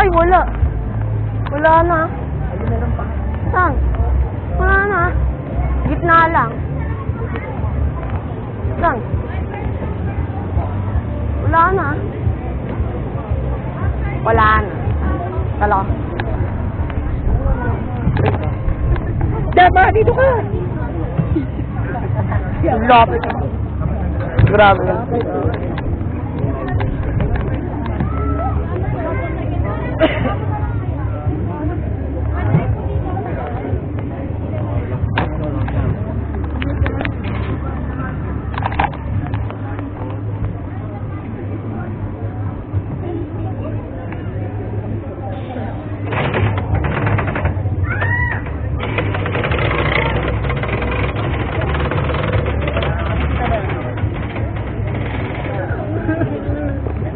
Ay, wala. Wala na. Saan? Wala na. Gitna lang. Saan? Wala na. Wala na. Talo. Dama, dito ka! Lapit. Grabe lang.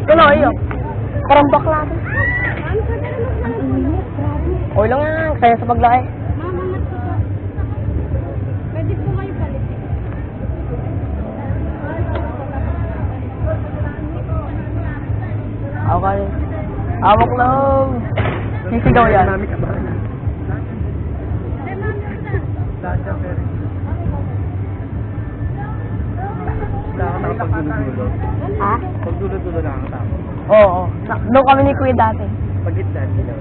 Tuloy yun. Parang bakla. Okay lang yan. Kaya sa paglaki. Pwede po kayo palit. Okay. Hawak lang. Sisigaw yan. Ha? Pagdulo-dulo lang ang tao. Oo. Doon kami ni Kuya dati. Pagitdan sila.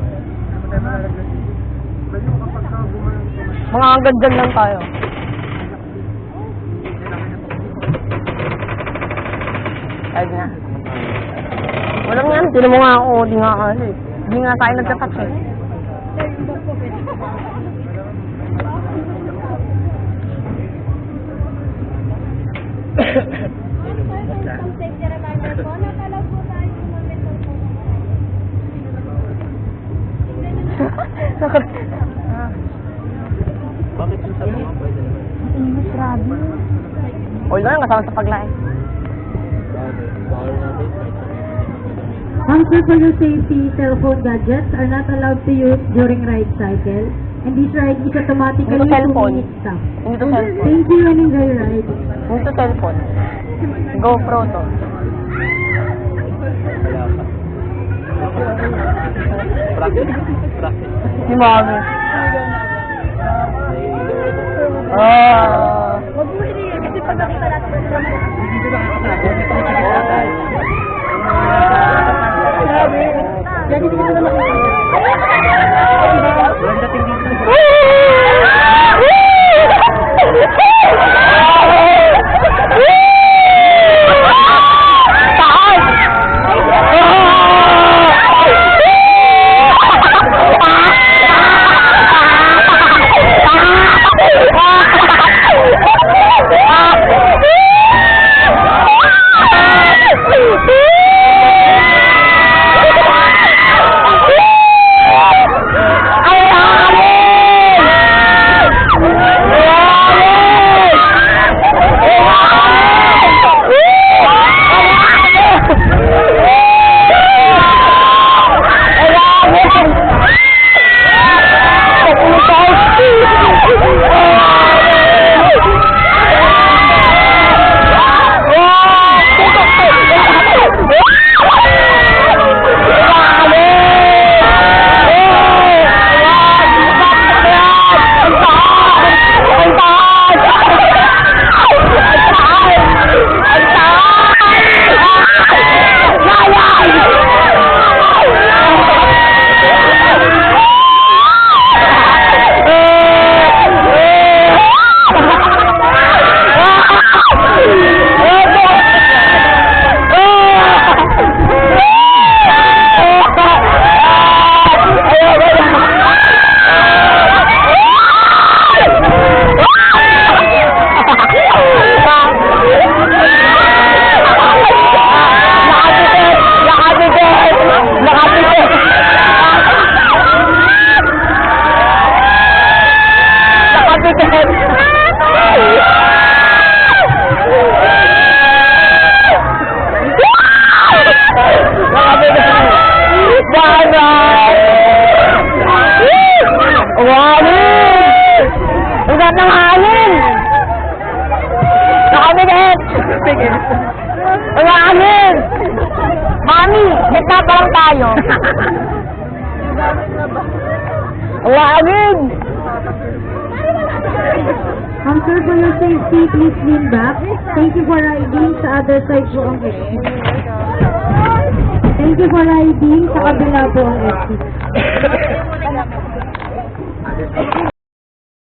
Mga agad-gad lang tayo. Ayun na. Walang yan. Sino mo nga ako. Di nga ano eh. Di nga tayo nagtatouch eh. Ang safety reminder po, natalaw po tayo gumamit ng Bakit yung sabi mo pwede naman? English rabi. O lang kasama sa paglaki. Also, for your safety, cellphone gadgets are not allowed to use during ride cycle, and this ride is automatically Hindi to cellphone. 2 minutes stop. Hindi to cellphone. Thank you and enjoy your ride. Hindi to cellphone. GoPro to. Wala pa. Practice. Practice. Si Mami. Ah. Huwag mo hinihin kasi pag nakita natin sa drama. Jadi dito na lang. Walang dating dito. Ang amin! Mami, gitna pa lang tayo. Lagig! Sir, for your safety, please lean back. Thank you for riding sa other side po ang exit. Thank you for riding sa kabila po ang exit.